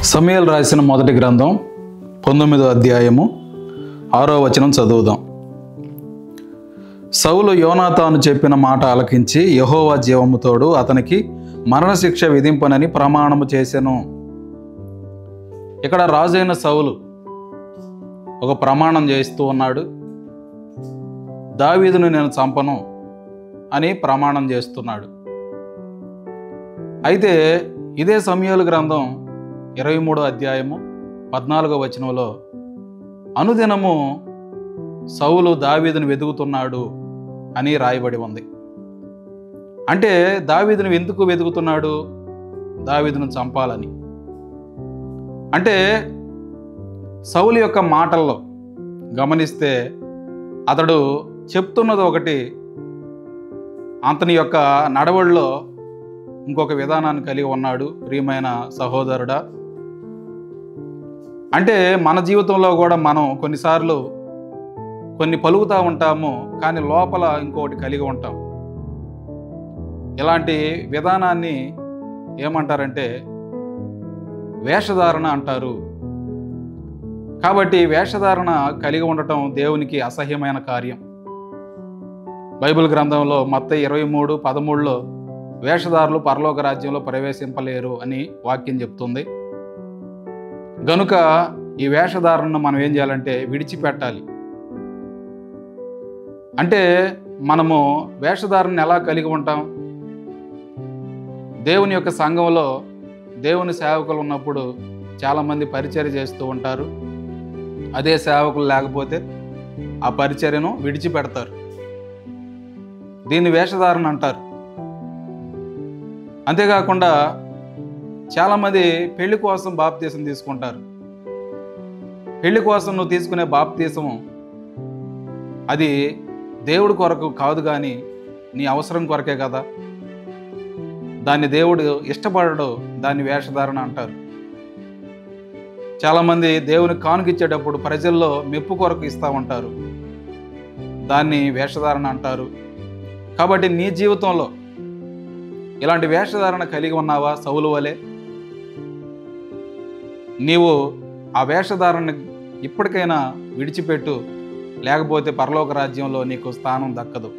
సమూయేలు రాసిన మొదటి గ్రంథం 19వ అధ్యాయము 6వ వచనం చదువుదాం. సౌలు యోనాతాను చెప్పిన మాట ఆలకించి యెహోవా జీవము తోడు అతనికి మరణశిక్ష విధింపనని ప్రమాణము చేసెను. ఇక్కడ రాజైన సౌలు ఒక ప్రమాణం చేస్తూ ఉన్నాడు. దావీదును నేను చంపను అని ప్రమాణం చేస్తున్నాడు. అయితే ఇదే సమూయేలు గ్రంథం 23వ అధ్యాయము 14వ వచనంలో అనుదినము సౌలు దావీదును వెతుకుతున్నాడు అని రాయబడి ఉంది. అంటే దావీదును ఎందుకు వెతుకుతున్నాడు? దావీదును చంపాలని. అంటే సౌలు యొక్క మాటల్లో గమనిస్తే అతడు చెప్తున్నది ఒకటి, అతని యొక్క నడవడిలో ఇంకొక విధానాన్ని కలిగి ఉన్నాడు. ప్రియమైన సహోదరుడా, అంటే మన జీవితంలో కూడా మనం కొన్నిసార్లు కొన్ని పలుకుతూ ఉంటాము, కానీ లోపల ఇంకొకటి కలిగి ఉంటాం. ఇలాంటి విధానాన్ని ఏమంటారంటే వేషధారణ అంటారు. కాబట్టి వేషధారణ కలిగి ఉండటం దేవునికి అసహ్యమైన కార్యం. బైబిల్ గ్రంథంలో మత్తయి 23:13లో వేషధారులు పరలోక రాజ్యంలో ప్రవేశింపలేరు అని వాక్యం చెప్తుంది. గనుక ఈ వేషధారణను మనం ఏం చేయాలంటే విడిచిపెట్టాలి. అంటే మనము వేషధారణను ఎలా కలిగి ఉంటాం? దేవుని యొక్క సంఘంలో దేవుని సేవకులు ఉన్నప్పుడు చాలామంది పరిచర్య చేస్తూ ఉంటారు. అదే సేవకులు లేకపోతే ఆ పరిచర్యను విడిచిపెడతారు. దీన్ని వేషధారణ అంటారు. అంతేకాకుండా చాలామంది పెళ్లి కోసం బాప్తీసం తీసుకుంటారు. పెళ్లి కోసం నువ్వు తీసుకునే బాప్తీసం అది దేవుడి కొరకు కాదు, కానీ నీ అవసరం కొరకే కదా. దాన్ని దేవుడు ఇష్టపడడు, దాన్ని వేషధారణ అంటారు. చాలామంది దేవునికి కానుకిచ్చేటప్పుడు ప్రజల్లో మెప్పు కొరకు ఇస్తూ ఉంటారు, దాన్ని వేషధారణ అంటారు. కాబట్టి నీ జీవితంలో ఇలాంటి వేషధారణ కలిగి ఉన్నావా? సౌలు వలె నీవు ఆ వేషధారణ ఇప్పటికైనా విడిచిపెట్టు, లేకపోతే పరలోక రాజ్యంలో నీకు స్థానం దక్కదు.